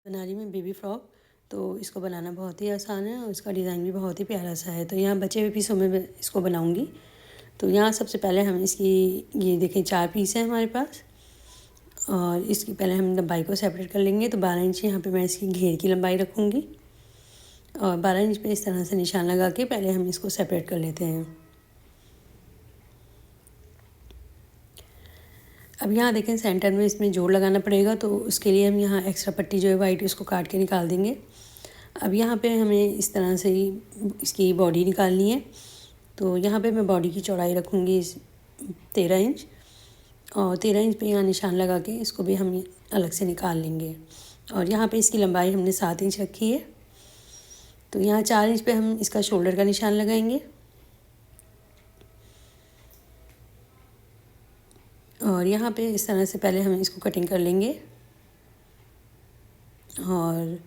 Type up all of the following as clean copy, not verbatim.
बना रही मैं बेबी फ्रॉक। तो इसको बनाना बहुत ही आसान है और इसका डिज़ाइन भी बहुत ही प्यारा सा है। तो यहाँ बचे हुए पीसों में मैं इसको बनाऊँगी। तो यहाँ सबसे पहले हम इसकी ये देखें 4 पीस हैं हमारे पास और इसकी पहले हम लंबाई को सेपरेट कर लेंगे। तो 12 इंच यहाँ पे मैं इसकी घेर की लंबाई रखूँगी और 12 इंच पे इस तरह से निशान लगा के पहले हम इसको सेपरेट कर लेते हैं। अब यहाँ देखें सेंटर में इसमें जोड़ लगाना पड़ेगा, तो उसके लिए हम यहाँ एक्स्ट्रा पट्टी जो है वाइट उसको काट के निकाल देंगे। अब यहाँ पे हमें इस तरह से ही इसकी बॉडी निकालनी है। तो यहाँ पे मैं बॉडी की चौड़ाई रखूँगी 13 इंच और 13 इंच पे यहाँ निशान लगा के इसको भी हम अलग से निकाल लेंगे। और यहाँ पे इसकी लंबाई हमने 7 इंच रखी है। तो यहाँ 4 इंच पे हम इसका शोल्डर का निशान लगाएंगे और यहाँ पे इस तरह से पहले हम इसको कटिंग कर लेंगे। और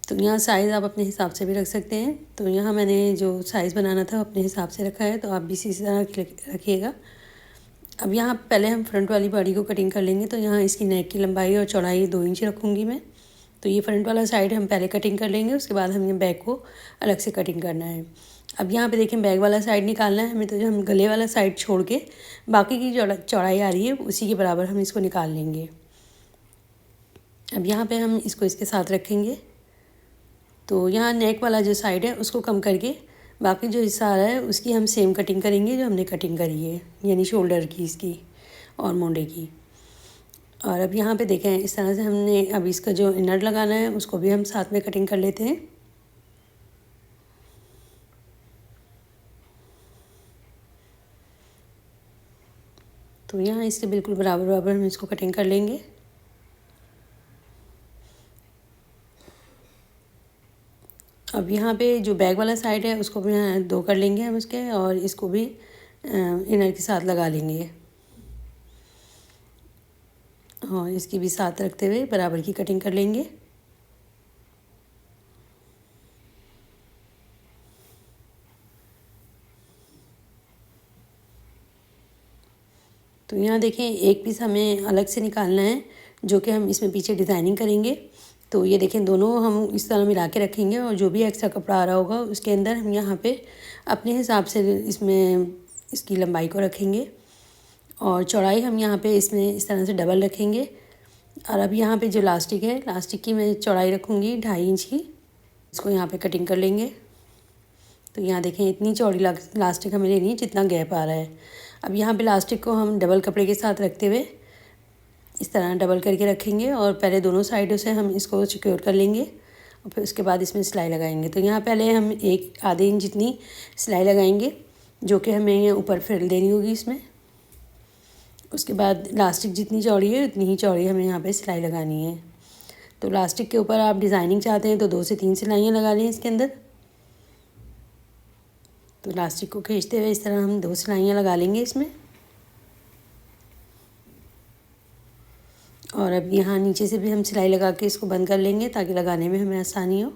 तो यहाँ साइज़ आप अपने हिसाब से भी रख सकते हैं। तो यहाँ मैंने जो साइज़ बनाना था अपने हिसाब से रखा है, तो आप भी इसी तरह रखिएगा। अब यहाँ पहले हम फ्रंट वाली बॉडी को कटिंग कर लेंगे। तो यहाँ इसकी नेक की लंबाई और चौड़ाई 2 इंच रखूँगी मैं। तो ये फ्रंट वाला साइड हम पहले कटिंग कर लेंगे, उसके बाद हमें बैक को अलग से कटिंग करना है। अब यहाँ पे देखें बैक वाला साइड निकालना है हमें। तो जो हम गले वाला साइड छोड़ के बाकी की चौड़ाई आ रही है उसी के बराबर हम इसको निकाल लेंगे। अब यहाँ पे हम इसको इसके साथ रखेंगे। तो यहाँ नेक वाला जो साइड है उसको कम करके बाकी जो हिस्सा आ रहा है उसकी हम सेम कटिंग करेंगे जो हमने कटिंग करी है, यानी शोल्डर की इसकी और मोंडे की। और अब यहाँ पे देखें इस तरह से हमने अब इसका जो इनर लगाना है उसको भी हम साथ में कटिंग कर लेते हैं। तो यहाँ इसके बिल्कुल बराबर बराबर हम इसको कटिंग कर लेंगे। अब यहाँ पे जो बैक वाला साइड है उसको भी 2 कर लेंगे हम उसके, और इसको भी इनर के साथ लगा लेंगे और इसकी भी साथ रखते हुए बराबर की कटिंग कर लेंगे। तो यहाँ देखें एक पीस हमें अलग से निकालना है जो कि हम इसमें पीछे डिज़ाइनिंग करेंगे। तो ये देखें दोनों हम इस तरह मिला के रखेंगे और जो भी एक्स्ट्रा कपड़ा आ रहा होगा उसके अंदर हम यहाँ पे अपने हिसाब से इसमें इसकी लंबाई को रखेंगे और चौड़ाई हम यहाँ पे इसमें इस तरह से डबल रखेंगे। और अब यहाँ पे जो लास्टिक है, लास्टिक की मैं चौड़ाई रखूँगी 2.5 इंच की। इसको यहाँ पे कटिंग कर लेंगे। तो यहाँ देखें इतनी चौड़ी लास्टिक हमें लेनी है जितना गैप आ रहा है। अब यहाँ पे लास्टिक को हम डबल कपड़े के साथ रखते हुए इस तरह डबल करके रखेंगे और पहले दोनों साइडों से हम इसको सिक्योर कर लेंगे और फिर उसके बाद इसमें सिलाई लगाएंगे। तो यहाँ पहले हम आधे इंच जितनी सिलाई लगाएंगे जो कि हमें यहाँ ऊपर फ्रिल देनी होगी इसमें। उसके बाद लास्टिक जितनी चौड़ी है उतनी ही चौड़ी हमें यहाँ पे सिलाई लगानी है। तो लास्टिक के ऊपर आप डिज़ाइनिंग चाहते हैं तो 2 से 3 सिलाइयाँ लगा लें इसके अंदर। तो लास्टिक को खींचते हुए इस तरह हम 2 सिलाइयाँ लगा लेंगे इसमें। और अब यहाँ नीचे से भी हम सिलाई लगा के इसको बंद कर लेंगे ताकि लगाने में हमें आसानी हो।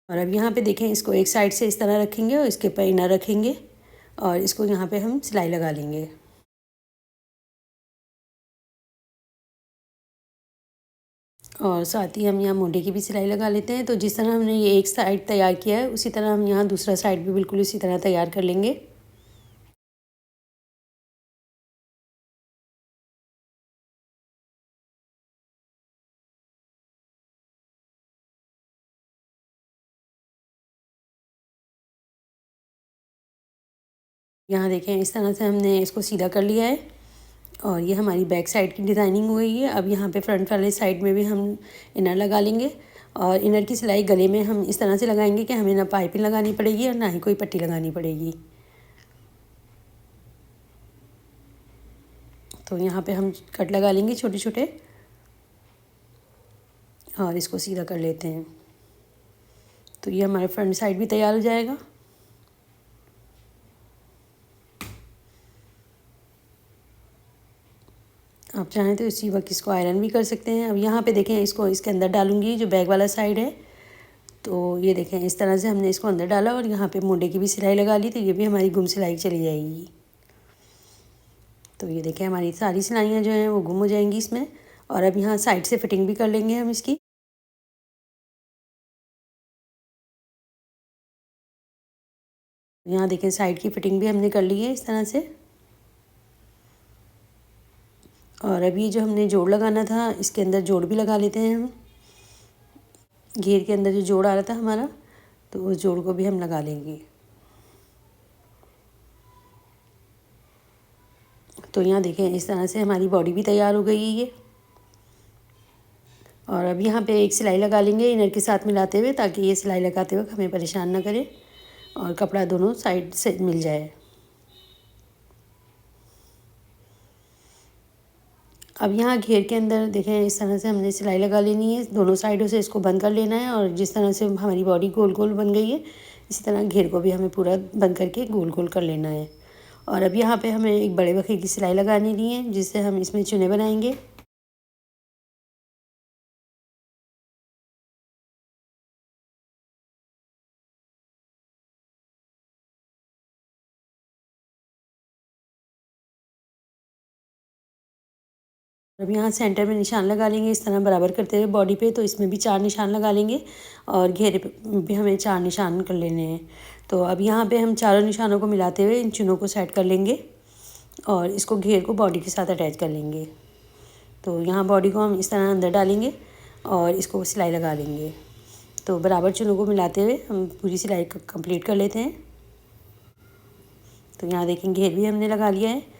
और अब यहाँ पे देखें इसको एक साइड से इस तरह रखेंगे और इसके ऊपर इनर रखेंगे और इसको यहाँ पे हम सिलाई लगा लेंगे। और साथ ही हम यहाँ मोंढे की भी सिलाई लगा लेते हैं। तो जिस तरह हमने ये एक साइड तैयार किया है उसी तरह हम यहाँ दूसरा साइड भी बिल्कुल उसी तरह तैयार कर लेंगे। यहाँ देखें इस तरह से हमने इसको सीधा कर लिया है और ये हमारी बैक साइड की डिज़ाइनिंग हो गई है। अब यहाँ पे फ्रंट वाले साइड में भी हम इनर लगा लेंगे और इनर की सिलाई गले में हम इस तरह से लगाएंगे कि हमें ना पाइपिंग लगानी पड़ेगी और ना ही कोई पट्टी लगानी पड़ेगी। तो यहाँ पे हम कट लगा लेंगे छोटे छोटे और इसको सीधा कर लेते हैं। तो ये हमारा फ्रंट साइड भी तैयार हो जाएगा। आप चाहें तो इसी वक्त इसको आयरन भी कर सकते हैं। अब यहाँ पे देखें इसको इसके अंदर डालूंगी जो बैक वाला साइड है। तो ये देखें इस तरह से हमने इसको अंदर डाला और यहाँ पे मोंढे की भी सिलाई लगा ली। तो ये भी हमारी गुम सिलाई चली जाएगी। तो ये देखें हमारी सारी सिलाइयाँ जो हैं वो गुम हो जाएंगी इसमें। और अब यहाँ साइड से फिटिंग भी कर लेंगे हम इसकी। यहाँ देखें साइड की फिटिंग भी हमने कर ली है इस तरह से। और अभी जो हमने जोड़ लगाना था इसके अंदर जोड़ भी लगा लेते हैं हम। घेर के अंदर जो जोड़ आ रहा था हमारा, तो उस जोड़ को भी हम लगा लेंगे। तो यहाँ देखें इस तरह से हमारी बॉडी भी तैयार हो गई है ये। और अब यहाँ पे एक सिलाई लगा लेंगे इनर के साथ मिलाते हुए, ताकि ये सिलाई लगाते वक्त हमें परेशान ना करे और कपड़ा दोनों साइड से मिल जाए। अब यहाँ घेर के अंदर देखें इस तरह से हमने सिलाई लगा लेनी है, दोनों साइडों से इसको बंद कर लेना है। और जिस तरह से हमारी बॉडी गोल गोल बन गई है, इसी तरह घेर को भी हमें पूरा बंद करके गोल गोल कर लेना है। और अब यहाँ पे हमें एक बड़े बखे की सिलाई लगानी है, जिससे हम इसमें चुने बनाएंगे। अब यहाँ सेंटर में निशान लगा लेंगे इस तरह बराबर करते हुए बॉडी पे, तो इसमें भी 4 निशान लगा लेंगे और घेरे पे भी हमें 4 निशान कर लेने हैं। तो अब यहाँ पे हम चारों निशानों को मिलाते हुए इन चुनों को सेट कर लेंगे और इसको घेर को बॉडी के साथ अटैच कर लेंगे। तो यहाँ बॉडी को हम इस तरह अंदर डालेंगे और इसको सिलाई लगा लेंगे। तो बराबर चुनों को मिलाते हुए हम पूरी सिलाई को कंप्लीट कर लेते हैं। तो यहाँ देखें घेर भी हमने लगा लिया है।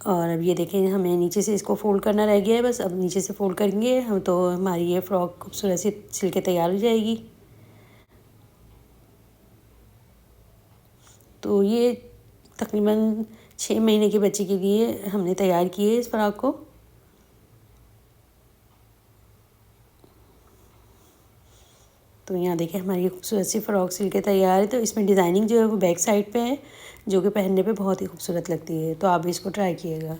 और अब ये देखें हमें नीचे से इसको फ़ोल्ड करना रह गया है, बस अब नीचे से फ़ोल्ड करेंगे हम तो हमारी ये फ़्रॉक खूबसूरत सी सिल के तैयार हो जाएगी। तो ये तकरीबन 6 महीने के बच्चे के लिए हमने तैयार की है इस फ़्रॉक को। तो यहाँ देखें हमारी खूबसूरत सी फ़्रॉक सिल के तैयार है। तो इसमें डिज़ाइनिंग जो है वो बैक साइड पे है, जो कि पहनने पे बहुत ही खूबसूरत लगती है। तो आप भी इसको ट्राई कीजिएगा।